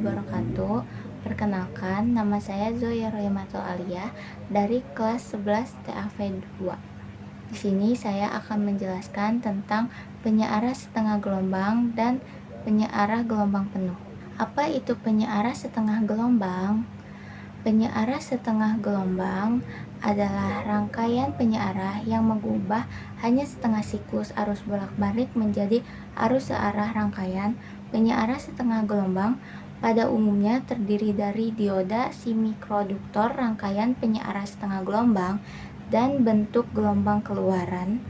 wabarakatuh. Perkenalkan, nama saya Zoya Royamatul Alia dari kelas 11 TAV 2. Di sini saya akan menjelaskan tentang penyearah setengah gelombang dan penyearah gelombang penuh. Apa itu penyearah setengah gelombang? Penyearah setengah gelombang adalah rangkaian penyearah yang mengubah hanya setengah siklus arus bolak-balik menjadi arus searah. Rangkaian penyearah setengah gelombang pada umumnya terdiri dari dioda semikonduktor. Rangkaian penyearah setengah gelombang dan bentuk gelombang keluaran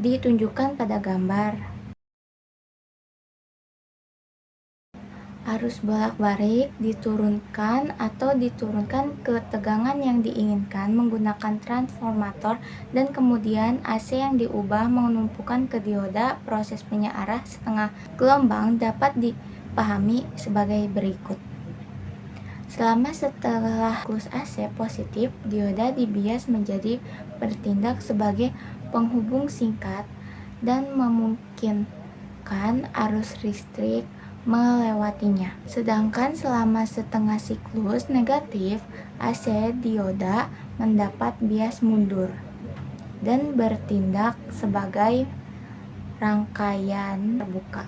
ditunjukkan pada gambar. Arus bolak-balik diturunkan ke tegangan yang diinginkan menggunakan transformator, dan kemudian AC yang diubah menumpukan ke dioda. Proses penyearah setengah gelombang dapat dipahami sebagai berikut. Setelah siklus AC positif, dioda dibias menjadi bertindak sebagai penghubung singkat dan memungkinkan arus listrik melewatinya. Sedangkan selama setengah siklus negatif AC, dioda mendapat bias mundur dan bertindak sebagai rangkaian terbuka,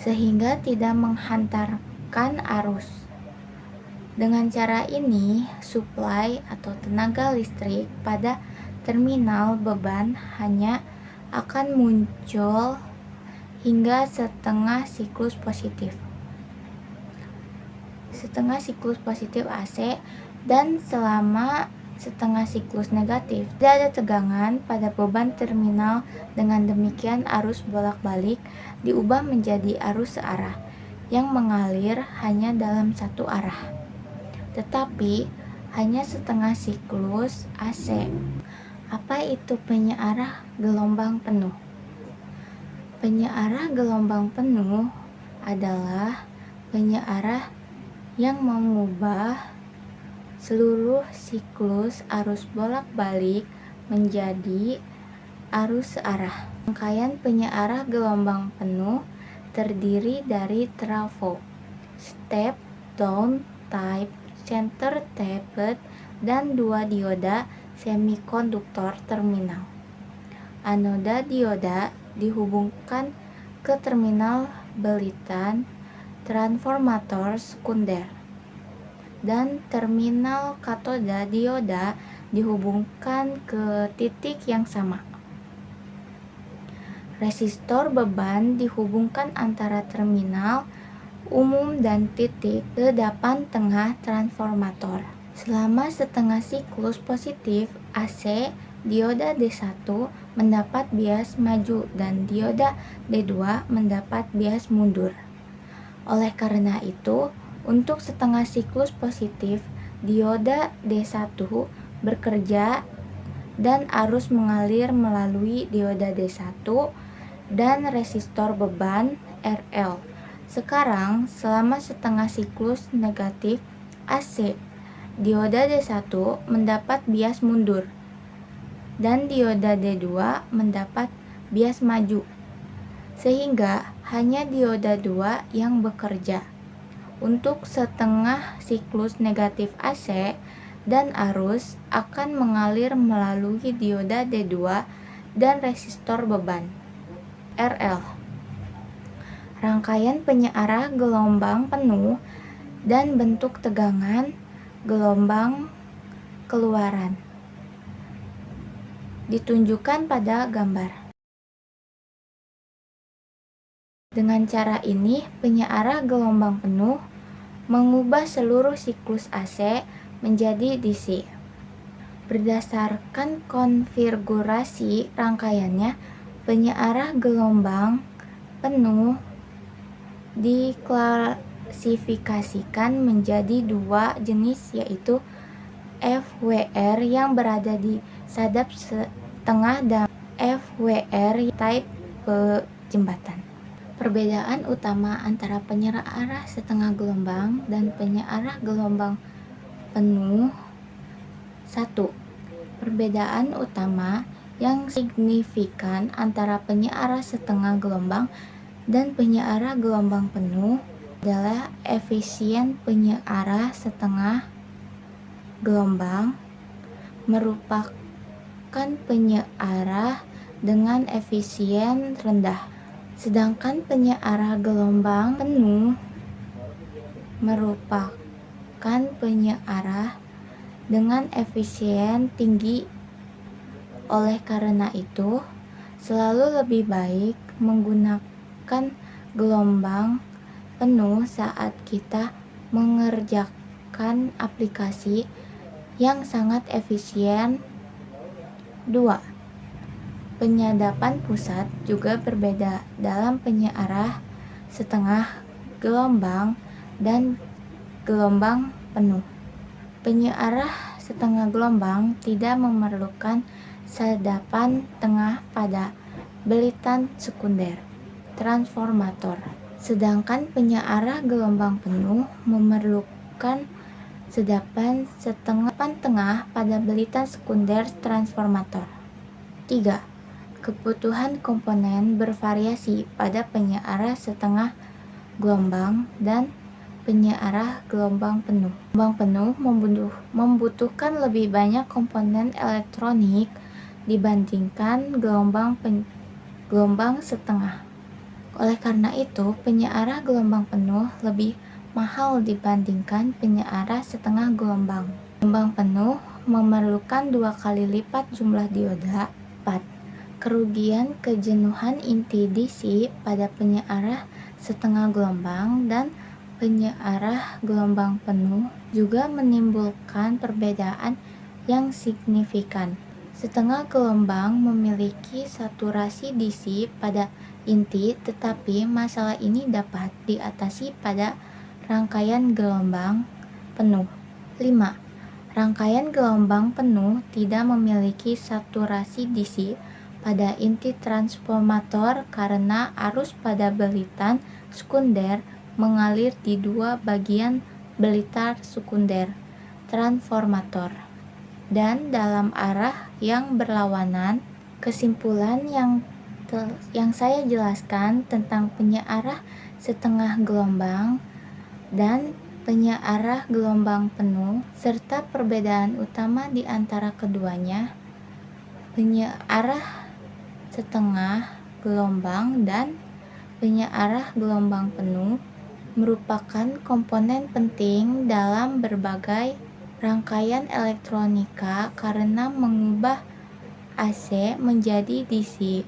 sehingga tidak menghantarkan arus. Dengan cara ini, suplai atau tenaga listrik pada terminal beban hanya akan muncul hingga setengah siklus positif AC, dan selama setengah siklus negatif tidak ada tegangan pada beban terminal. Dengan demikian, arus bolak-balik diubah menjadi arus searah yang mengalir hanya dalam satu arah, tetapi hanya setengah siklus AC. Apa itu penyearah gelombang penuh? Penyearah gelombang penuh adalah penyearah yang mengubah seluruh siklus arus bolak-balik menjadi arus searah. Rangkaian penyearah gelombang penuh terdiri dari trafo, step down type, center tapped, dan dua dioda semikonduktor terminal. Anoda dioda dihubungkan ke terminal belitan transformator sekunder, dan terminal katoda dioda dihubungkan ke titik yang sama. Resistor beban dihubungkan antara terminal umum dan titik ledapan tengah transformator. Selama setengah siklus positif AC, dioda D1 mendapat bias maju dan dioda D2 mendapat bias mundur. Oleh karena itu, untuk setengah siklus positif, dioda D1 bekerja dan arus mengalir melalui dioda D1 dan resistor beban RL. Sekarang, selama setengah siklus negatif AC, dioda D1 mendapat bias mundur dan dioda D2 mendapat bias maju, sehingga hanya dioda 2 yang bekerja. Untuk setengah siklus negatif AC, dan arus akan mengalir melalui dioda D2 dan resistor beban RL. Rangkaian penyearah gelombang penuh dan bentuk tegangan gelombang keluaran ditunjukkan pada gambar. Dengan cara ini, penyearah gelombang penuh mengubah seluruh siklus AC menjadi DC. Berdasarkan konfigurasi rangkaiannya, penyearah gelombang penuh diklasifikasikan menjadi dua jenis, yaitu FWR yang berada di sadap setengah dan FWR type jembatan. Perbedaan utama antara penyearah setengah gelombang dan penyearah gelombang penuh. 1. Perbedaan utama yang signifikan antara penyearah setengah gelombang dan penyearah gelombang penuh adalah efisien penyiarah setengah gelombang merupakan penyiarah dengan efisien rendah, sedangkan penyiarah gelombang penuh merupakan penyiarah dengan efisien tinggi. Oleh karena itu, selalu lebih baik menggunakan gelombang penuh saat kita mengerjakan aplikasi yang sangat efisien. 2. Penyadapan pusat juga berbeda dalam penyiarah setengah gelombang dan gelombang penuh. Penyiarah setengah gelombang tidak memerlukan sadapan tengah pada belitan sekunder transformator, sedangkan penyiarah gelombang penuh memerlukan sedapan tengah pada belitan sekunder transformator. 3. Kebutuhan komponen bervariasi pada penyiarah setengah gelombang dan penyiarah gelombang penuh. Gelombang penuh membutuhkan lebih banyak komponen elektronik dibandingkan gelombang setengah. Oleh karena itu, penyiarah gelombang penuh lebih mahal dibandingkan penyiarah setengah gelombang. Gelombang penuh memerlukan 2 kali lipat jumlah dioda. 4. Kerugian kejenuhan inti DC pada penyiarah setengah gelombang dan penyiarah gelombang penuh juga menimbulkan perbedaan yang signifikan. Setengah gelombang memiliki saturasi DC pada inti, tetapi masalah ini dapat diatasi pada rangkaian gelombang penuh. 5. Rangkaian gelombang penuh tidak memiliki saturasi DC pada inti transformator karena arus pada belitan sekunder mengalir di 2 bagian belitan sekunder transformator dan dalam arah yang berlawanan. Kesimpulan yang saya jelaskan tentang penyiarah setengah gelombang dan penyiarah gelombang penuh serta perbedaan utama di antara keduanya. Penyiarah setengah gelombang dan penyiarah gelombang penuh merupakan komponen penting dalam berbagai rangkaian elektronika karena mengubah AC menjadi DC.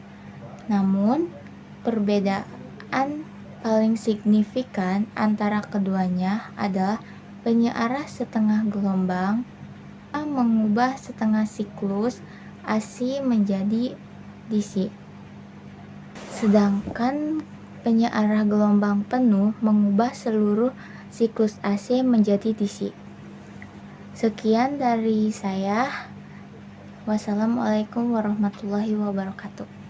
Namun, perbedaan paling signifikan antara keduanya adalah penyiarah setengah gelombang mengubah setengah siklus AC menjadi DC, sedangkan penyiarah gelombang penuh mengubah seluruh siklus AC menjadi DC. Sekian dari saya. Wassalamualaikum warahmatullahi wabarakatuh.